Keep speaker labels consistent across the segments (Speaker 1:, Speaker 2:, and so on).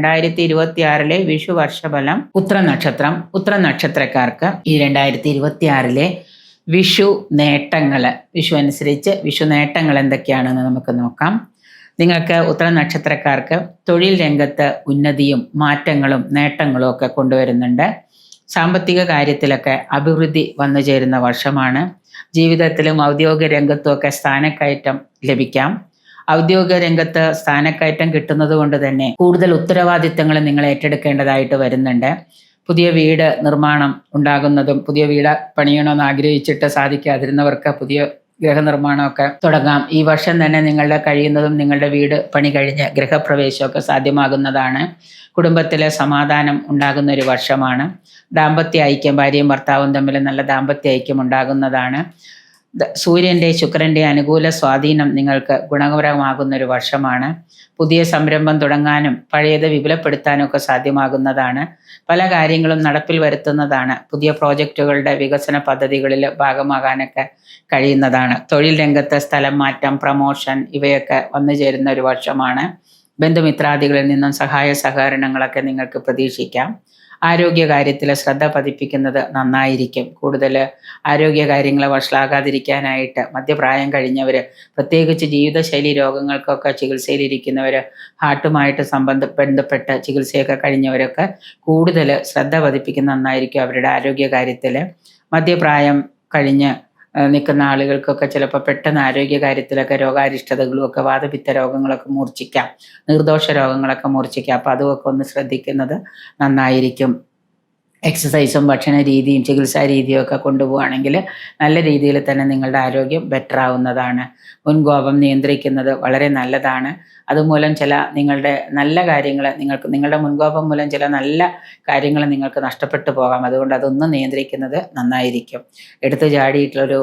Speaker 1: 2026 വിഷു വർഷഫലം ഉത്രനക്ഷത്രം. ഉത്രനക്ഷത്രക്കാർക്ക് ഈ 2026 വിഷു നേട്ടങ്ങൾ, വിഷു അനുസരിച്ച് വിഷു നേട്ടങ്ങൾ എന്തൊക്കെയാണെന്ന് നമുക്ക് നോക്കാം. നിങ്ങൾക്ക് ഉത്രനക്ഷത്രക്കാർക്ക് തൊഴിൽ രംഗത്ത് ഉന്നതിയും മാറ്റങ്ങളും നേട്ടങ്ങളും ഒക്കെ കൊണ്ടുവരുന്നുണ്ട്. സാമ്പത്തിക കാര്യത്തിലൊക്കെ അഭിവൃദ്ധി വന്നു ചേരുന്ന വർഷമാണ്. ജീവിതത്തിലും ഔദ്യോഗിക രംഗത്തും ഒക്കെ സ്ഥാനക്കയറ്റം ലഭിക്കാം. ഔദ്യോഗിക രംഗത്ത് സ്ഥാനക്കയറ്റം കിട്ടുന്നത് കൊണ്ട് തന്നെ കൂടുതൽ ഉത്തരവാദിത്തങ്ങൾ നിങ്ങൾ ഏറ്റെടുക്കേണ്ടതായിട്ട് വരുന്നുണ്ട്. പുതിയ വീട് നിർമ്മാണം ഉണ്ടാകുന്നതും പുതിയ വീട് പണിയണമെന്ന് ആഗ്രഹിച്ചിട്ട് സാധിക്കാതിരുന്നവർക്ക് പുതിയ ഗൃഹനിർമ്മാണമൊക്കെ തുടങ്ങാം. ഈ വർഷം തന്നെ നിങ്ങളുടെ കഴിയുന്നതും നിങ്ങളുടെ വീട് പണി കഴിഞ്ഞ് ഗൃഹപ്രവേശമൊക്കെ സാധ്യമാകുന്നതാണ്. കുടുംബത്തിലെ സമാധാനം ഉണ്ടാകുന്ന ഒരു വർഷമാണ്. ദാമ്പത്യ ഐക്യം, ഭാര്യയും ഭർത്താവും തമ്മിൽ നല്ല ദാമ്പത്യ ഐക്യം ഉണ്ടാകുന്നതാണ്. സൂര്യൻ്റെ ശുക്രൻ്റെ അനുകൂല സ്വാധീനം നിങ്ങൾക്ക് ഗുണകരമാകുന്ന ഒരു വർഷമാണ്. പുതിയ സംരംഭം തുടങ്ങാനും പഴയത് വിപുലപ്പെടുത്താനും ഒക്കെ സാധ്യമാകുന്നതാണ്. പല കാര്യങ്ങളും നടപ്പിൽ വരുത്തുന്നതാണ്. പുതിയ പ്രോജക്റ്റുകളുടെ വികസന പദ്ധതികളിൽ ഭാഗമാകാനൊക്കെ കഴിയുന്നതാണ്. തൊഴിൽ രംഗത്ത് സ്ഥലം മാറ്റം, പ്രമോഷൻ ഇവയൊക്കെ വന്നു ചേരുന്ന ഒരു വർഷമാണ്. ബന്ധുമിത്രാദികളിൽ നിന്നും സഹായ സഹകരണങ്ങളൊക്കെ നിങ്ങൾക്ക് പ്രതീക്ഷിക്കാം. ആരോഗ്യകാര്യത്തിൽ ശ്രദ്ധ പതിപ്പിക്കുന്നത് നന്നായിരിക്കും. കൂടുതൽ ആരോഗ്യകാര്യങ്ങളെ വഷളാകാതിരിക്കാനായിട്ട് മധ്യപ്രായം കഴിഞ്ഞവർ, പ്രത്യേകിച്ച് ജീവിതശൈലി രോഗങ്ങൾക്കൊക്കെ ചികിത്സയിലിരിക്കുന്നവർ, ഹാർട്ടുമായിട്ട് ബന്ധപ്പെട്ട ചികിത്സയൊക്കെ കഴിഞ്ഞവരൊക്കെ കൂടുതൽ ശ്രദ്ധ പതിപ്പിക്കുന്ന നന്നായിരിക്കും അവരുടെ ആരോഗ്യകാര്യത്തിൽ. മധ്യപ്രായം കഴിഞ്ഞ് നിൽക്കുന്ന ആളുകൾക്കൊക്കെ ചിലപ്പോൾ പെട്ടെന്ന് ആരോഗ്യകാര്യത്തിലൊക്കെ രോഗാരിഷ്ടതകളും ഒക്കെ, വാതപിത്ത രോഗങ്ങളൊക്കെ മൂർച്ഛിക്കാം, നിർദോഷ രോഗങ്ങളൊക്കെ മൂർച്ഛിക്കാം. അപ്പോൾ അതുമൊക്കെ ഒന്ന് ശ്രദ്ധിക്കുന്നത് നന്നായിരിക്കും. എക്സസൈസും ഭക്ഷണ രീതിയും ചികിത്സാ രീതിയും ഒക്കെ കൊണ്ടുപോവുകയാണെങ്കിൽ നല്ല രീതിയിൽ തന്നെ നിങ്ങളുടെ ആരോഗ്യം ബെറ്റർ ആവുന്നതാണ്. മുൻകോപം നിയന്ത്രിക്കുന്നത് വളരെ നല്ലതാണ്. അതുമൂലം ചില നിങ്ങളുടെ നല്ല കാര്യങ്ങൾ നിങ്ങളുടെ മുൻകോപം മൂലം ചില നല്ല കാര്യങ്ങൾ നിങ്ങൾക്ക് നഷ്ടപ്പെട്ടു പോകാം. അതുകൊണ്ട് അതൊന്നും നിയന്ത്രിക്കുന്നത് നന്നായിരിക്കും. എടുത്തു ചാടിയിട്ടുള്ളൊരു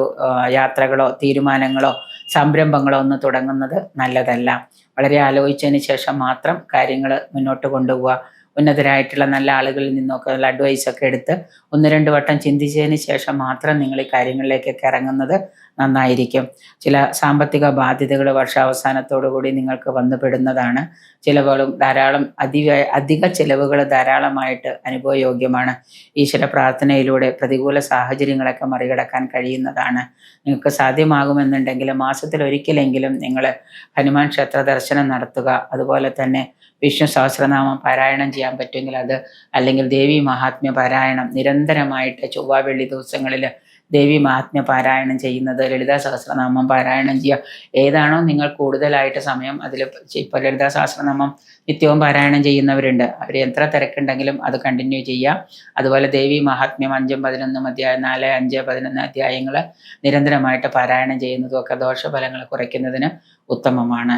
Speaker 1: യാത്രകളോ തീരുമാനങ്ങളോ സംരംഭങ്ങളോ ഒന്നും തുടങ്ങുന്നത് നല്ലതല്ല. വളരെ ആലോചിച്ചതിന് ശേഷം മാത്രം കാര്യങ്ങൾ മുന്നോട്ട് കൊണ്ടുപോവുക. ഉന്നതരായിട്ടുള്ള നല്ല ആളുകളിൽ നിന്നൊക്കെ നല്ല അഡ്വൈസൊക്കെ എടുത്ത് 1-2 വട്ടം ചിന്തിച്ചതിന് ശേഷം മാത്രം നിങ്ങൾ ഈ കാര്യങ്ങളിലേക്കൊക്കെ ഇറങ്ങുന്നത് നന്നായിരിക്കും. ചില സാമ്പത്തിക ബാധ്യതകൾ വർഷാവസാനത്തോടു കൂടി നിങ്ങൾക്ക് വന്നുപെടുന്നതാണ്. ചിലവുകളും ധാരാളം അധിക ചിലവുകൾ ധാരാളമായിട്ട് അനുഭവയോഗ്യമാണ്. ഈശ്വര പ്രാർത്ഥനയിലൂടെ പ്രതികൂല സാഹചര്യങ്ങളൊക്കെ മറികടക്കാൻ കഴിയുന്നതാണ്. നിങ്ങൾക്ക് സാധ്യമാകുമെന്നുണ്ടെങ്കിൽ മാസത്തിലൊരിക്കലെങ്കിലും നിങ്ങൾ ഹനുമാൻ ക്ഷേത്ര ദർശനം നടത്തുക. അതുപോലെ തന്നെ വിഷ്ണു സഹസ്രനാമം പാരായണം ചെയ്യാൻ പറ്റുമെങ്കിൽ അത്, അല്ലെങ്കിൽ ദേവി മഹാത്മ്യ പാരായണം നിരന്തരമായിട്ട് ചൊവ്വ വെള്ളി ദിവസങ്ങളിൽ ദേവി മഹാത്മ്യ പാരായണം ചെയ്യുന്നത്, ലളിതാ സഹസ്രനാമം പാരായണം ചെയ്യുക. ഏതാണോ നിങ്ങൾ കൂടുതലായിട്ട് സമയം അതിൽ, ഇപ്പോൾ ലളിതാ സഹസ്രനാമം നിത്യവും പാരായണം ചെയ്യുന്നവരുണ്ട്. അവർ എത്ര തിരക്കുണ്ടെങ്കിലും അത് കണ്ടിന്യൂ ചെയ്യുക. അതുപോലെ ദേവി മഹാത്മ്യം 5, 11 അധ്യായം, 4, 5, 11 അധ്യായങ്ങൾ നിരന്തരമായിട്ട് പാരായണം ചെയ്യുന്നതും ഒക്കെ ദോഷഫലങ്ങൾ കുറയ്ക്കുന്നതിന് ഉത്തമമാണ്.